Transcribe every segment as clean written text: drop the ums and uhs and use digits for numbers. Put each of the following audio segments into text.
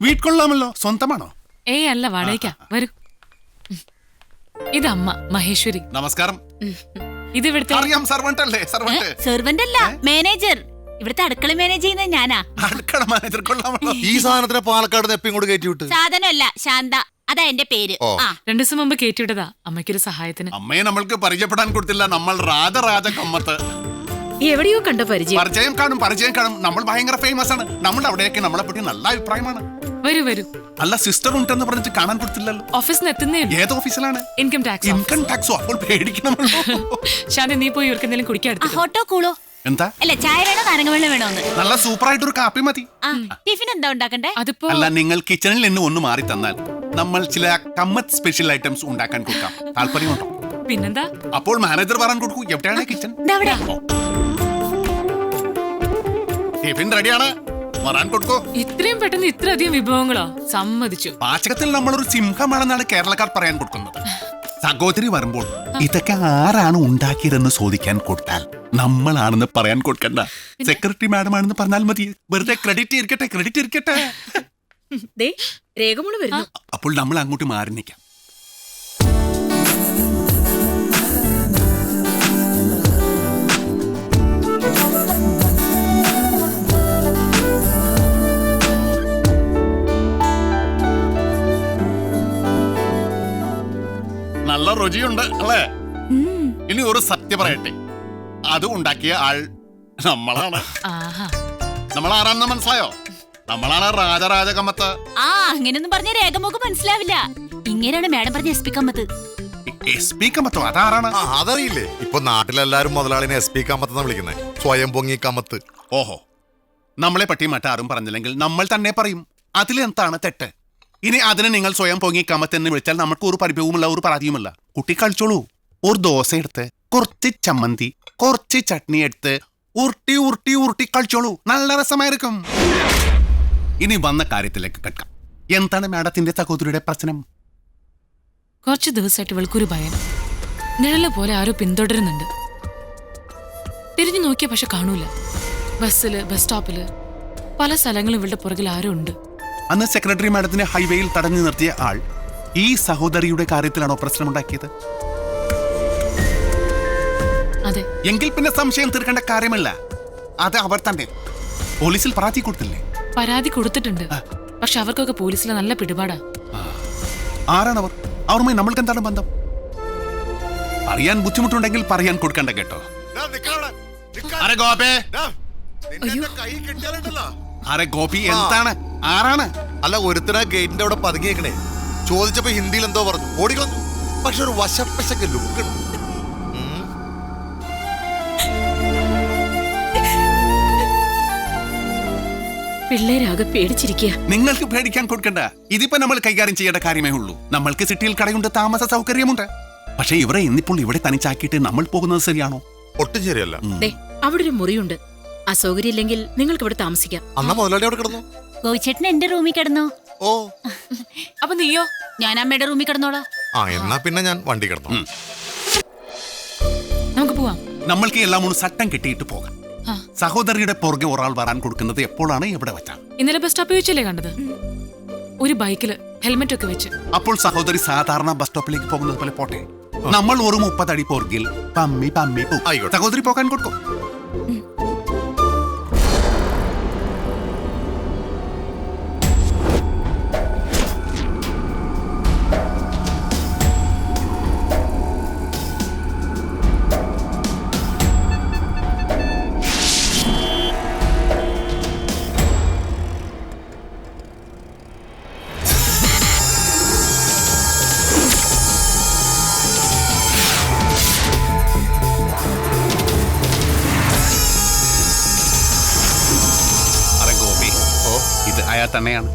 വീട്ടിക്കൊള്ളാമല്ലോ. സ്വന്തമാണോ? ഏയ് അല്ല, വാടകയ്ക്കാ. വരൂ. ഇതമ്മ മഹേശ്വരി. നമസ്കാരം. ഇത് ഇവിടുത്തെ അറിയാം, സർവന്റ് അല്ലേ? സെർവന്റ് അല്ല, മാനേജർ. ഇവിടുത്തെ അടുക്കള മാനേജ് ചെയ്യുന്നത് ഞാനാ. അടുക്കള മാനേജർ കൊള്ളാമല്ലോ. ഈ സാധനത്തിന് പാലക്കാട് എപ്പം ഇങ്ങോട്ട് കയറ്റി വിട്ട്? സാധനമല്ല, ശാന്ത, അതാ എന്റെ പേര്. 2 ദിവസം മുമ്പ് കയറ്റിവിട്ടതാ അമ്മയ്ക്കൊരു സഹായത്തിന്. അമ്മയെ നമ്മൾക്ക് പരിചയപ്പെടാൻ കൊടുത്തില്ല. നമ്മൾ രാജ കമ്മത്ത്. എവിടെയോ കണ്ട പരിചയം. പരിചയം കാണും. നമ്മൾ ഭയങ്കര ഫേമസ് ആണ്. നമ്മുടെ അവിടെയൊക്കെ നമ്മളെ പറ്റി നല്ല അഭിപ്രായമാണ്. വരൂ വരൂ. അല്ല, സിസ്റ്റർ ഉണ്ടെന്ന് പറഞ്ഞിട്ട് കാണാൻ കൊടുത്തില്ലല്ലോ. ഓഫീസിൽ എത്തുന്നേ. ഏത് ഓഫീസിലാണ്? ഇൻകം ടാക്സോ? അപ്പോൾ പേടിക്കണമല്ലോ. ശാന്തി, നീ പോയി ഇവർക്ക് എന്തെങ്കിലും കുടിക്കാൻ എടുത്തു. ഹോട്ടോ കൂളോ? എന്താ? അല്ല, ചായ വേണോ നാരങ്ങ വെള്ളം വേണോന്ന്? നല്ല സൂപ്പർ ആയിട്ടൊരു കാപ്പി മതി. ടിഫിൻ എന്താ ഉണ്ടാക്കണ്ടേ? അതിപ്പോ അല്ല, നിങ്ങൾ കിച്ചണിൽ നിന്ന് ഒന്ന് മാറി തന്നാൽ നമ്മൾ ചില കമ്മത്ത് സ്പെഷ്യൽ ഐറ്റംസ് ഉണ്ടാക്കാൻ കൊടുക്കാം. താല്പര്യമുണ്ടോ? പിന്നെന്താ? അപ്പോൾ മാനേജർ പറയാൻ കൊടുക്കൂ. എവിടെയാണ് കിച്ചൺ? ടിഫിൻ റെഡിയാണ്, വരാൻ കൊടുക്കൂ. ഇത്രയും പെട്ടെന്ന് ഇത്രയധികം വിഭവങ്ങളോ? സമ്മതിച്ചു. പാചകത്തിൽ നമ്മളൊരു സിംഹമാണെന്നാണ് കേരളക്കാർ പറയാൻ കൊടുക്കുന്നത്. സഹോദരി വരുമ്പോൾ ഇതൊക്കെ ആരാണ് ഉണ്ടാക്കിയതെന്ന് ചോദിക്കാൻ കൊടുത്താൽ നമ്മളാണെന്ന് പറയാൻ കൊടുക്കണ്ട. സെക്രട്ടറി മാഡം ആണെന്ന് പറഞ്ഞാൽ മതി. വെറുതെ ക്രെഡിറ്റ് ഇരിക്കട്ടെ. രേഖമോള് വരുന്നു. അപ്പോൾ നമ്മൾ അങ്ങോട്ട് മാറി നിൽക്കാം. നല്ല രുചിയുണ്ട് അല്ലേ? ഇനി ഒരു സത്യം പറയട്ടെ, അത് ഉണ്ടാക്കിയ ആൾ നമ്മളാണ്. നമ്മളാരാണെന്ന് മനസ്സിലായോ? നമ്മളാണ് രാജ കമ്മത്ത്. അങ്ങനെയൊന്നും പറഞ്ഞ രേഖമോക്ക് മനസ്സിലാവില്ല. ഇങ്ങനെയാണ് മാഡം പറഞ്ഞ SP കമ്മത്ത്. SP കമ്മത്തോ? അതാരാണ്? അതറിയില്ലേ? ഇപ്പൊ നാട്ടിലെല്ലാരും മുതലാളിനെ SP കമ്മത്തെന്നാ വിളിക്കുന്നത്. സ്വയം പൊങ്ങി കമ്മത്ത്. ഓഹോ, നമ്മളെ പറ്റി മറ്റാരും പറഞ്ഞില്ലെങ്കിൽ നമ്മൾ തന്നെ പറയും. അതിലെന്താണ് തെറ്റ്? ഇനി അതിന് നിങ്ങൾ സ്വയം പൊങ്ങി കമ്മത്തെന്ന് വിളിച്ചാൽ നമുക്ക് ഒരു പരിഭവവുമില്ല, ഒരു പരാതിയുമില്ല. കുട്ടി കളിച്ചോളൂ. ഒരു ദോശ എടുത്ത് കുറച്ച് ചമ്മന്തി, കുറച്ച് ചട്നി എടുത്ത് ഉരുട്ടി കളിച്ചോളൂ. നല്ല രസമായിരിക്കും. ഇനി വന്ന കാര്യത്തിലേക്ക് കേൾക്കാം. എന്താണ് മാഡത്തിന്റെ സഹോദരിയുടെ പ്രശ്നം? കുറച്ച് ദിവസമായിട്ട് ഇവൾക്കൊരു ഭയം. നിഴല് പോലെ ആരോ പിന്തുടരുന്നുണ്ട്. തിരിഞ്ഞു നോക്കിയ പക്ഷെ കാണൂല. ബസ്സില്, ബസ് സ്റ്റോപ്പില്, പല സ്ഥലങ്ങളും ഇവളുടെ പുറകിൽ ആരോ ഉണ്ട്. അന്ന് സെക്രട്ടറി മാഡത്തിനെ ഹൈവേയിൽ തടഞ്ഞു നിർത്തിയ ആൾ ഈ സഹോദരിയുടെ കാര്യത്തിലാണോ പ്രശ്നമുണ്ടാക്കിയത്? അതെ. എങ്കിൽ പിന്നെ സംശയം തീർക്കേണ്ട കാര്യമല്ല. അത് അവർ തന്നെ. പോലീസിൽ പരാതി കൊടുത്തില്ലേ? പരാതി കൊടുത്തിട്ടുണ്ട്. പക്ഷെ അവർക്കൊക്കെ പോലീസിലെ നല്ല പിടിപാടാ. ആരാണവർ? അവരുമായി നമ്മൾക്ക് എന്താണ് ബന്ധം? അറിയാൻ ബുദ്ധിമുട്ടുണ്ടെങ്കിൽ പറയാൻ കൊടുക്കണ്ട കേട്ടോ. ഗോപി, എന്താണ്? ആരാണ്? അല്ല, ഒരുത്തന ഗേറ്റിന്റെ അവിടെ പതുങ്ങിയേക്കണേ. ചോദിച്ചപ്പോ ഹിന്ദിയിൽ എന്തോ പറഞ്ഞു, ഓടിക്കളഞ്ഞു. പക്ഷെ ഒരു വശപ്പശക്ക് ലുക്ക് ഉണ്ട്. പിള്ളേരാകെ പേടിച്ചിരിക്കുക. നിങ്ങൾക്ക് പേടിക്കാൻ കൊടുക്കണ്ട. ഇതിപ്പോ നമ്മൾ കൈകാര്യം ചെയ്യേണ്ട കാര്യമേ ഉള്ളൂ. നമ്മൾക്ക് സിറ്റിയിൽ കടയുണ്ട്, താമസ സൗകര്യമുണ്ട്. പക്ഷെ ഇവരെ ഇന്നിപ്പോൾ ഇവിടെ തനിച്ചാക്കിയിട്ട് നമ്മൾ പോകുന്നത് ശരിയാണോ? ഒട്ടും ശരിയല്ല. അവിടെ ഒരു മുറിയുണ്ട്. അസൗകര്യം ഇല്ലെങ്കിൽ നിങ്ങൾക്ക് ഇവിടെ താമസിക്കാം. അന്നാ മുതലാളി അവിടെ കിടന്നു. ഗോവിച്ചേട്ടൻ എന്റെ റൂമിൽ കിടന്നോ? ഓ, അപ്പൊ നീയോ? ഞാൻ അമ്മയുടെ റൂമിൽ കിടന്നോളാം. എന്നാ പിന്നെ ഞാൻ വണ്ടി കിടന്നു. നമുക്ക് പോവാം. നമ്മൾക്ക് എല്ലാം ഒന്ന് സട്ടം കിട്ടിയിട്ട് പോകാം. സഹോദരിയുടെ പുറകെ ഒരാൾ വരാൻ കൊടുക്കുന്നത് എപ്പോഴാണ്, എവിടെ വെച്ചാണ്? ഇന്നലെ ബസ് സ്റ്റോപ്പിൽ വെച്ചല്ലേ കണ്ടത്? ഒരു ബൈക്കില് ഹെൽമെറ്റ് ഒക്കെ വെച്ച്. അപ്പോൾ സഹോദരി സാധാരണ ബസ് സ്റ്റോപ്പിലേക്ക് പോകുന്നത് പോലെ പോട്ടെ. നമ്മൾ ഒരു 30 അടി പുറകിൽ പമ്മി പോകും. സഹോദരി പോകാൻ കൊടുക്കും. അയാൾ തന്നെയാണ്.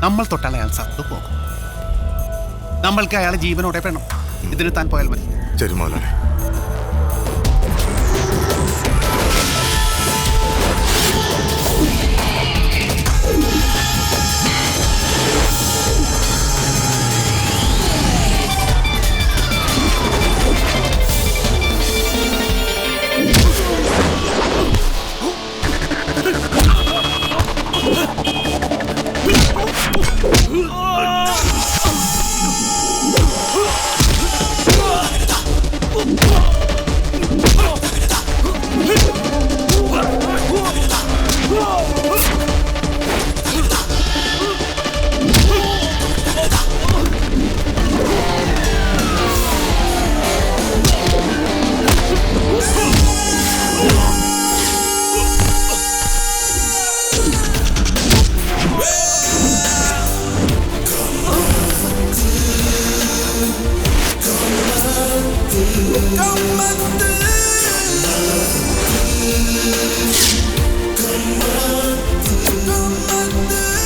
നമ്മൾ തൊട്ടാൽ അയാൾ സത്തു പോകും. നമ്മൾക്ക് അയാളെ ജീവനോടെ വേണം. ഇതിന് താൻ പോയാൽ മതി. ശരി മോളെ.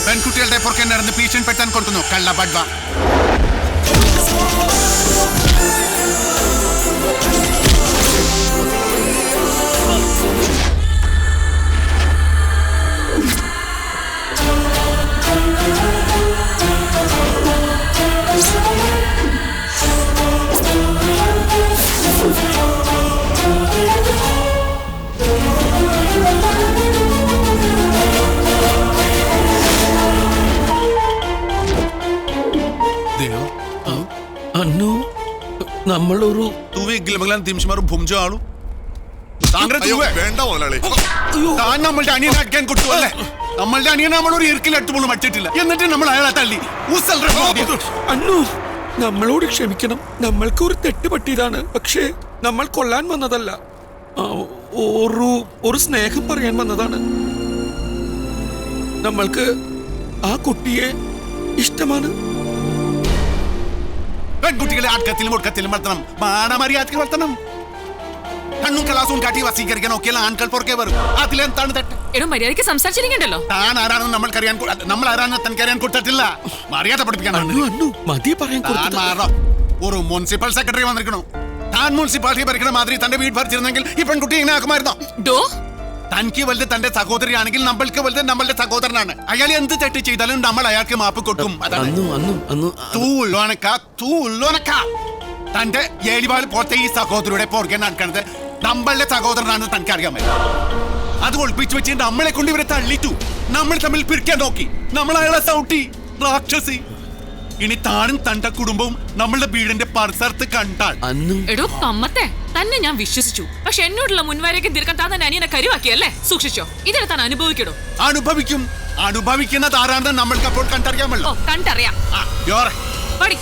പെൺകുട്ടികളുടെ പുറകെ നടന്ന് ഭീഷണിപ്പെടുത്താൻ കൊടുക്കുന്നു കള്ള ബഡ്വ. അന്നു നമ്മളൊരു तू भी गिलमगलान दिमशमारू भूमजो आलू താങ്കൾ അയ്യോ, വേണ്ട മുതലാളി. താൻ നമ്മളുടെ അനിയനെ അടിക്കാൻ കൊടുത്തു അല്ലേ? നമ്മളുടെ അനിയനെ നമ്മൾ ഒരു ഇറുക്കിലെടുത്ത് പോലും അടിച്ചിട്ടില്ല. എന്നിട്ട് നമ്മൾ അയാളെ തള്ളി. അന്നു നമ്മളോട് ക്ഷമിക്കണം. നമ്മൾക്ക് ഒരു തെറ്റ് പറ്റിയതാണ്. പക്ഷേ നമ്മൾ കൊല്ലാൻ വന്നതല്ല. ആ, ഒരു സ്നേഹം പറയാൻ വന്നതാണ്. നമ്മൾക്ക് ആ കുട്ടിയെ ഇഷ്ടമാണ്. പെൺകുട്ടികളെ ആട്ടത്തിലും ഒടുക്കത്തിലും വളർത്തണം. മാനമര്യാദക്ക് വളർത്തണം. കണ്ണും കലാസവും കാട്ടി വസീകരിക്കാൻ നോക്കിയാൽ ആൺകൾ പുറകെ വരും. അതിലെന്താണ് തെറ്റ്? എടോ മര്യാദയ്ക്ക് സംസാരിച്ചിരിക്കണ്ടല്ലോ. താൻ ആരാണെന്ന് നമ്മൾക്കറിയാൻ നമ്മൾ ആരാണെന്ന് തനിക്കറിയാൻ കൊടുത്തിട്ടില്ല. മര്യാദ പഠിപ്പിക്കാനാണ്. അന്നു മതി പറയാൻ കൊടുത്തത്. ഒരു മുനിസിപ്പൽ സെക്രട്ടറി വന്നിരിക്കണു. താൻ മുനിസിപ്പാലിറ്റി ഭരിക്കണ മാതിരി തന്റെ വീട് ഭരിച്ചിരുന്നെങ്കിൽ ഈ പെൺകുട്ടി ഇങ്ങനെ ആക്കുമായിരുന്നോ? ഡോ തനിക്ക് വലുത് തന്റെ സഹോദരിയാണെങ്കിൽ നമ്മൾക്ക് വലുത് നമ്മളുടെ സഹോദരനാണ്. അയാൾ എന്ത് തെറ്റ് ചെയ്താലും നമ്മൾ അയാൾക്ക് മാപ്പ് കൊടുക്കും. തന്റെ ഏലിവാൾ പോലത്തെ ഈ സഹോദരിയുടെ പുറകെ നടക്കണത് നമ്മളുടെ സഹോദരനാണെന്ന് തനിക്കറിയാമല്ലോ. അത് ഒളിപ്പിച്ചു വെച്ച് നമ്മളെ കൊണ്ട് ഇവരെ തള്ളിട്ടു. നമ്മൾ തമ്മിൽ പിരിക്കാൻ നോക്കി. നമ്മൾ അയാളെ സൗട്ടി രാക്ഷസി. ഇനി താനും തന്റെ കുടുംബവും നമ്മളുടെ വീടിന്റെ പരിസരത്ത് കണ്ടാൽ എടോ കമ്മത്തെ തന്നെ ഞാൻ വിശ്വസിച്ചു. പക്ഷെ എന്നോടുള്ള മുൻവരേക്കും തീർക്കാൻ താൻ തന്നെ അനിയനെ കരുവാക്കിയല്ലേ? സൂക്ഷിച്ചോ, ഇതിനെ താൻ അനുഭവിക്കടോ. അനുഭവിക്കുന്നത് ആരാണെന്ന് നമ്മൾക്ക് അപ്പോൾ കണ്ടറിയാമല്ലോ. കണ്ടറിയാം. പടി